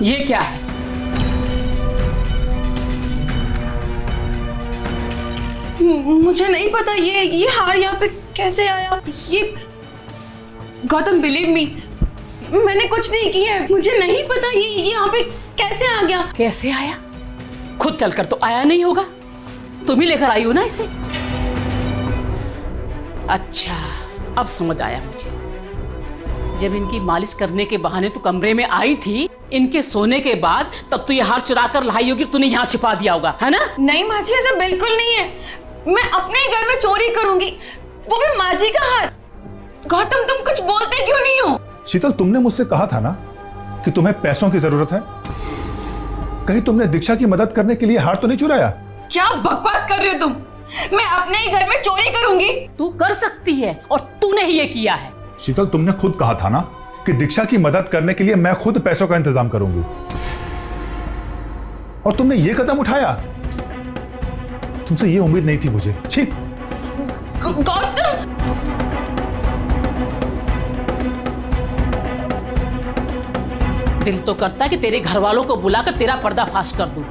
ये क्या है? मुझे नहीं पता ये हार यहाँ पे कैसे आया। ये गौतम बिलीव मी, मैंने कुछ नहीं किया है, मुझे नहीं पता ये यहाँ पे कैसे आ गया। कैसे आया? खुद चलकर तो आया नहीं होगा, तुम ही लेकर आई हो ना इसे। अच्छा, अब समझ आया मुझे। जब इनकी मालिश करने के बहाने तू कमरे में आई थी इनके सोने के बाद, तब तो ये हार चुरा कर लाई होगी, तूने यहाँ छिपा दिया होगा, है ना? नहीं माँ जी, ऐसा बिल्कुल नहीं है। मैं अपने ही घर में चोरी करूंगी, वो भी माँ जी का हार। गौतम तुम कुछ बोलते क्यों नहीं हो? शीतल, तुमने मुझसे कहा था ना कि तुम्हें पैसों की जरूरत है। कहीं तुमने दीक्षा की मदद करने के लिए हार तो नहीं चुराया? क्या बकवास कर रहे हो तुम? मैं अपने ही घर में चोरी करूंगी? तू कर सकती है और तूने ही ये किया है। शीतल, तुमने खुद कहा था ना कि दीक्षा की मदद करने के लिए मैं खुद पैसों का इंतजाम करूंगी, और तुमने ये कदम उठाया। तुमसे ये उम्मीद नहीं थी मुझे। छी। गौतम, दिल तो करता है कि तेरे घर वालों को बुलाकर तेरा पर्दाफाश कर दूं।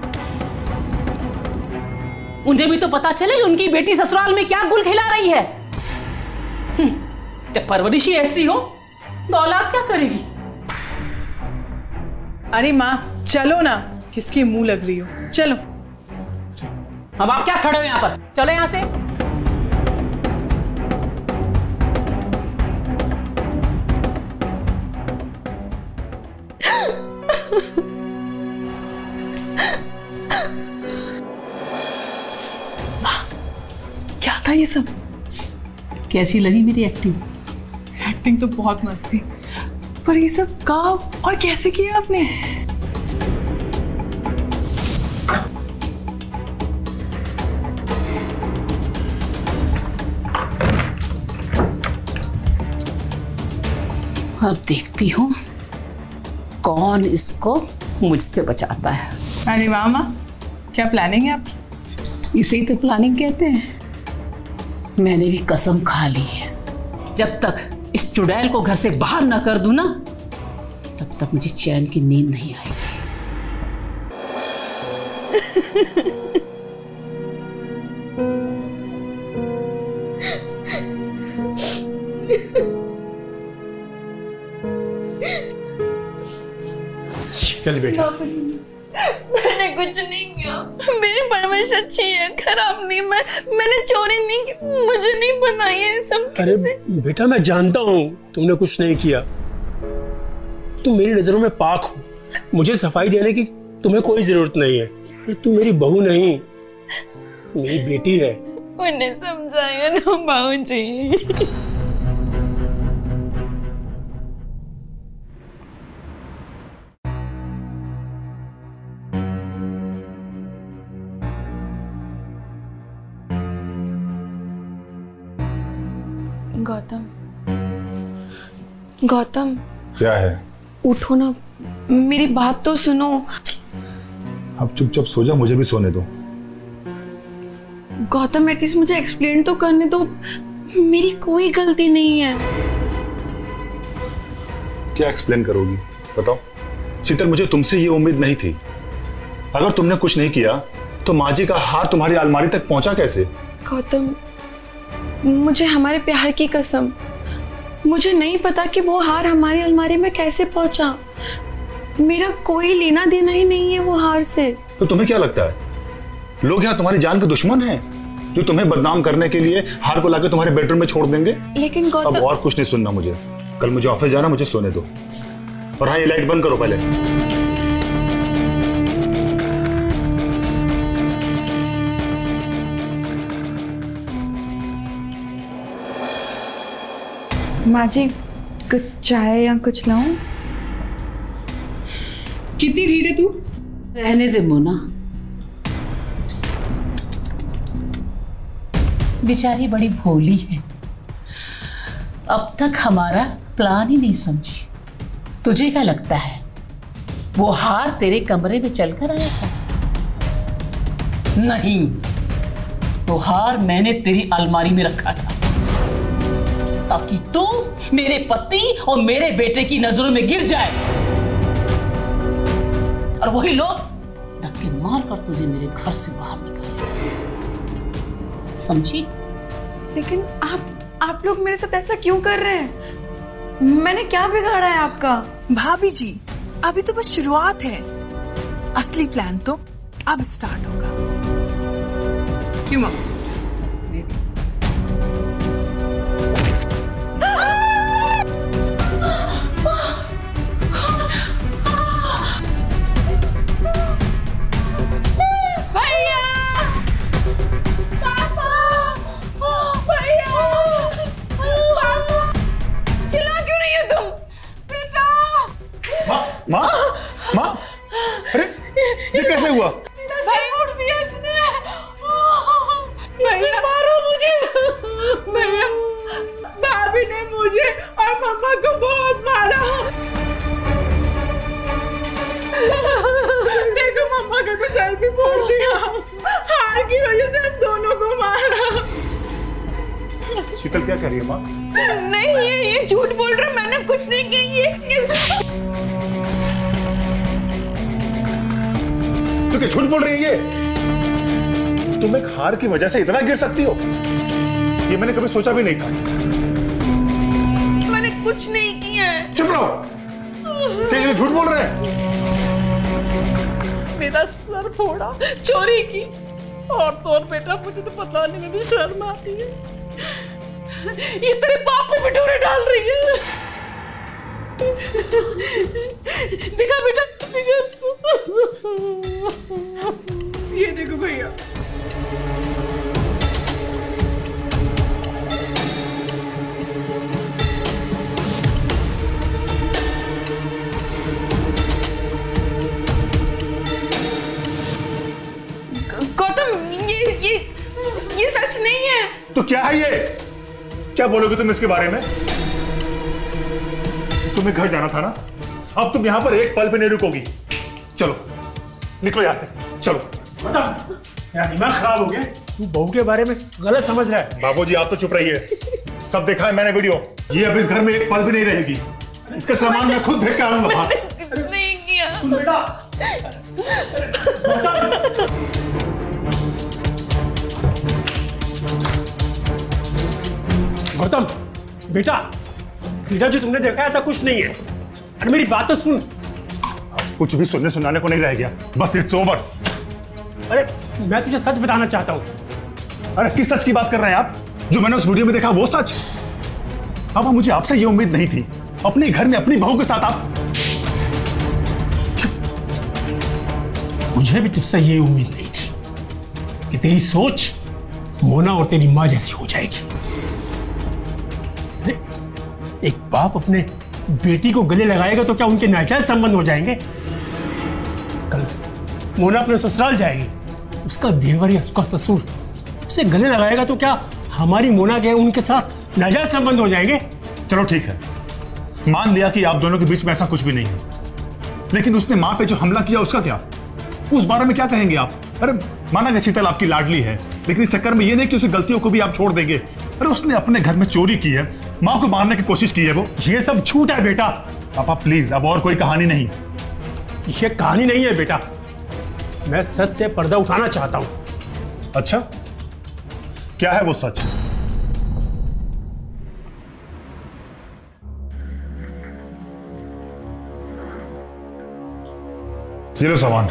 उन्हें भी तो पता चले उनकी बेटी ससुराल में क्या गुल खिला रही है। जब परवरिश ही ऐसी हो तो औलाद क्या करेगी? अरे माँ चलो ना, किसके मुंह लग रही हो, चलो। अब आप क्या खड़े हो यहाँ पर? चलो यहाँ से। क्या था ये सब? कैसी लगी मेरी एक्टिंग? एक्टिंग तो बहुत मस्त थी, पर ये सब कब और कैसे किया आपने? अब देखती हूँ कौन इसको मुझसे बचाता है। अरे वाह माँ, क्या प्लानिंग है आपकी? इसे ही तो प्लानिंग कहते हैं। मैंने भी कसम खा ली है, जब तक इस चुड़ैल को घर से बाहर ना कर दूं ना, तब तक मुझे चैन की नींद नहीं आएगी। शीतल बेटा, मैंने कुछ नहीं किया, मेरी परवरिश अच्छी है, खराब नहीं। मैंने चोरी नहीं की, मुझे नहीं पता ये सब अरे कैसे। बेटा मैं जानता हूँ तुमने कुछ नहीं किया, तुम मेरी नजरों में पाक हो, मुझे सफाई देने की तुम्हें कोई जरूरत नहीं है। अरे तू मेरी बहू नहीं, मेरी बेटी है। उन्हें समझाया ना बाबूजी। गौतम, गौतम क्या है? उठो ना, मेरी बात तो सुनो। अब चुपचाप सो जा, मुझे भी सोने दो। गौतम एटलीस्ट मुझे एक्सप्लेन तो करने दो, मेरी कोई गलती नहीं है। क्या एक्सप्लेन करोगी, बताओ। शीतल, मुझे तुमसे ये उम्मीद नहीं थी। अगर तुमने कुछ नहीं किया तो माँ जी का हार तुम्हारी अलमारी तक पहुंचा कैसे? गौतम, मुझे हमारे प्यार की कसम, मुझे नहीं पता कि वो हार हमारी अलमारी में कैसे पहुंचा। मेरा कोई लेना देना ही नहीं है वो हार से। तो तुम्हें क्या लगता है लोग यहाँ तुम्हारी जान के दुश्मन हैं, जो तुम्हें बदनाम करने के लिए हार को लाकर तुम्हारे बेडरूम में छोड़ देंगे? लेकिन गौतम, अब और कुछ नहीं सुनना मुझे। कल मुझे ऑफिस जाना, मुझे सोने दो। और हाँ, ये लाइट बंद करो पहले। माँ जी कुछ चाय या कुछ लाऊं? कितनी ढीठ है तू? रहने दे मोना, बेचारी बड़ी भोली है, अब तक हमारा प्लान ही नहीं समझी। तुझे क्या लगता है वो हार तेरे कमरे में चलकर आया था? नहीं, वो हार मैंने तेरी अलमारी में रखा था ताकि तू मेरे पति और मेरे बेटे की नजरों में गिर जाए। और वही लोग धक्के मार कर तुझे मेरे घर से बाहर निकाले। समझी? लेकिन आप लोग मेरे साथ ऐसा क्यों कर रहे हैं? मैंने क्या बिगाड़ा है आपका? भाभी जी, अभी तो बस शुरुआत है, असली प्लान तो अब स्टार्ट होगा। क्यों माँ? माँ, माँ, अरे ये कैसे हुआ? फोड़ दिया इसने। भैया मारो मुझे। भैया, भाभी ने मुझे और मम्मा को बहुत मारा। देखो मम्मा का तो सर भी फोड़ दिया। हार की वजह से हम दोनों को मारा। शीतल क्या कह रही है माँ? नहीं, ये झूठ बोल रहा, मैंने कुछ नहीं की। ये तो क्या झूठ बोल रही है ये? तुम एक हार की वजह से इतना गिर सकती हो, ये मैंने कभी सोचा भी नहीं था। मैंने कुछ नहीं किया है। चुप रहो, क्या ये झूठ बोल रहे हैं? मेरा सर फोड़ा चोरी की, और तो और बेटा मुझे तो बताने में भी शर्म आती है। ये तेरे बाप पे भी डोरे डाल रही है। दिखा बेटा, दिखा इसको। ये देखो भैया। गौतम, ये सच नहीं है। तो क्या है ये? क्या बोलोगे तुम इसके बारे में? तुम्हें घर जाना था ना, अब तुम यहां पर एक पल भी नहीं रुकोगी। चलो निकलो यहां से, चलो। मेरा दिमाग खराब हो गया, तू बहू के बारे में गलत समझ रहा है। बाबूजी आप तो चुप रहिए, सब देखा है मैंने वीडियो। ये अब इस घर में एक पल भी नहीं रहेगी, इसका सामान मैं खुद भेज के आऊंगा बाहर। नहीं किया। सुन बेटा, गौतम बेटा, बेटा जो तुमने देखा ऐसा कुछ नहीं है। अरे मेरी बात तो सुन। कुछ भी सुनने सुनाने को नहीं रह गया, बस इट्स ओवर। अरे मैं तुझे सच बताना चाहता हूँ। अरे किस सच की बात कर रहे हैं आप? जो मैंने उस वीडियो में देखा वो सच? अब मुझे आपसे ये उम्मीद नहीं थी, अपने घर में अपनी बहू के साथ आप। मुझे भी तुझसे ये उम्मीद नहीं थी कि तेरी सोच मोना और तेरी माँ जैसी हो जाएगी। अरे एक बाप अपने बेटी को गले लगाएगा तो क्या उनके नाजायज संबंध हो जाएंगे? कल मोना अपने ससुराल जाएगी, उसका देवर या उसका ससुर उसे गले लगाएगा तो क्या हमारी मोना के उनके साथ नाजायज संबंध हो जाएंगे? चलो ठीक है, मान लिया कि आप दोनों के बीच में ऐसा कुछ भी नहीं है, लेकिन उसने माँ पे जो हमला किया उसका क्या? उस बारे में क्या कहेंगे आप? अरे माना कि शीतल आपकी लाडली है, लेकिन इस चक्कर में ये नहीं कि उसकी गलतियों को भी आप छोड़ देंगे। अरे उसने अपने घर में चोरी की है, माँ को मारने की कोशिश की है, वो ये सब झूठ है बेटा। पापा प्लीज, अब और कोई कहानी नहीं। ये कहानी नहीं है बेटा, मैं सच से पर्दा उठाना चाहता हूं। अच्छा क्या है वो सच? ये लो सामान।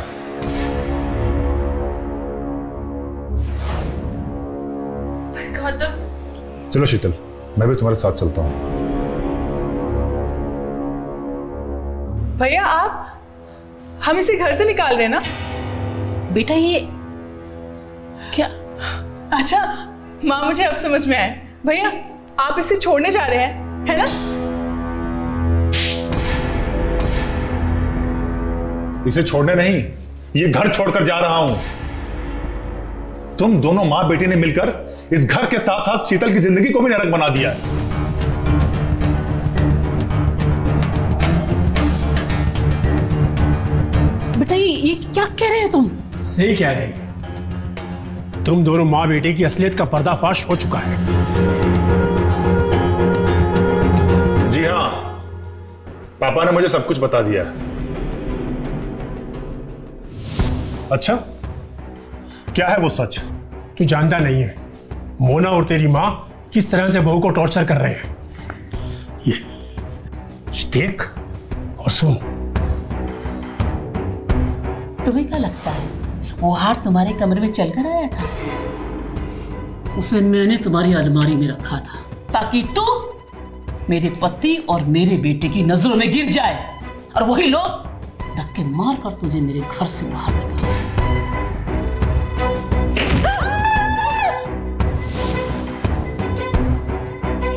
गौतम, चलो शीतल, मैं भी तुम्हारे साथ चलता हूं। भैया आप, हम इसे घर से निकाल रहे हैं ना? बेटा ये क्या? अच्छा माँ, मुझे अब समझ में आया। भैया आप इसे छोड़ने जा रहे हैं, है ना? इसे छोड़ने नहीं, ये घर छोड़कर जा रहा हूं। तुम दोनों मां बेटी ने मिलकर इस घर के साथ साथ शीतल की जिंदगी को भी नरक बना दिया है। बेटा ये क्या कह रहे हैं तुम? सही कह रहे हैं, तुम दोनों माँ बेटे की असलियत का पर्दाफाश हो चुका है। जी हाँ, पापा ने मुझे सब कुछ बता दिया। अच्छा, क्या है वो सच? तू जानता नहीं है मोना और तेरी माँ किस तरह से बहू को टॉर्चर कर रहे हैं। ये देख और सुन। तुम्हें क्या लगता है वो हार तुम्हारे कमरे में चलकर आया था? उसे मैंने तुम्हारी अलमारी में रखा था ताकि तू मेरे पति और मेरे बेटे की नजरों में गिर जाए और वही लोग धक्के मार कर तुझे मेरे घर से बाहर निकाले।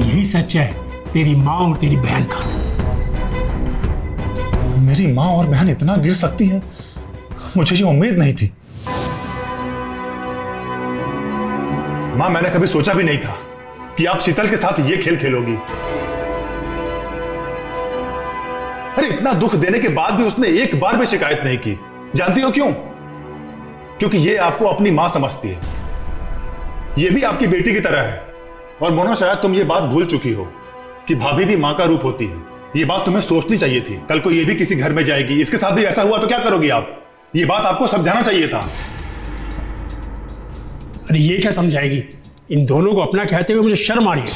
यही सच है तेरी माँ और तेरी बहन का। मेरी माँ और बहन इतना गिर सकती है, मुझे ये उम्मीद नहीं थी। माँ, मैंने कभी सोचा भी नहीं था कि आप शीतल के साथ ये खेल खेलोगी। अरे इतना दुख देने के बाद भी उसने एक बार भी शिकायत नहीं की। जानती हो क्यों? क्योंकि ये आपको अपनी मां समझती है, ये भी आपकी बेटी की तरह है। और मोना, शायद तुम ये बात भूल चुकी हो कि भाभी भी मां का रूप होती है। ये बात तुम्हें सोचनी चाहिए थी। कल को ये भी किसी घर में जाएगी, इसके साथ भी ऐसा हुआ तो क्या करोगी आप? ये बात आपको समझाना चाहिए था। अरे ये क्या समझाएगी? इन दोनों को अपना कहते हुए मुझे शर्म आ रही है।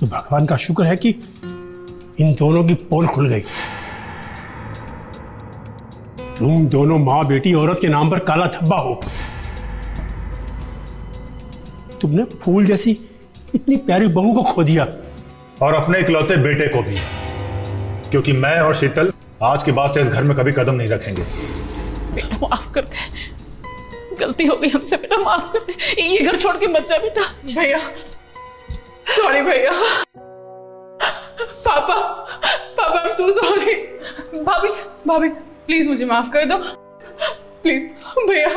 तो भगवान का शुक्र है कि इन दोनों की पोल खुल गई। तुम दोनों मां बेटी औरत के नाम पर काला धब्बा हो। तुमने फूल जैसी इतनी प्यारी बहू को खो दिया, और अपने इकलौते बेटे को भी, क्योंकि मैं और शीतल आज के बाद से इस घर में कभी कदम नहीं रखेंगे। बेटा माफ कर दे, गलती हो गई हमसे। बेटा माफ कर दे, ये घर छोड़ के मत जा बेटा। भैया सॉरी भैया। पापा पापा आई एम सो सॉरी। भाभी भाभी प्लीज मुझे माफ कर दो प्लीज भैया।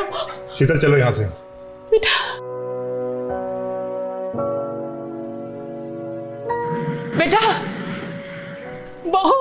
शीतल चलो यहां से। बेटा बहू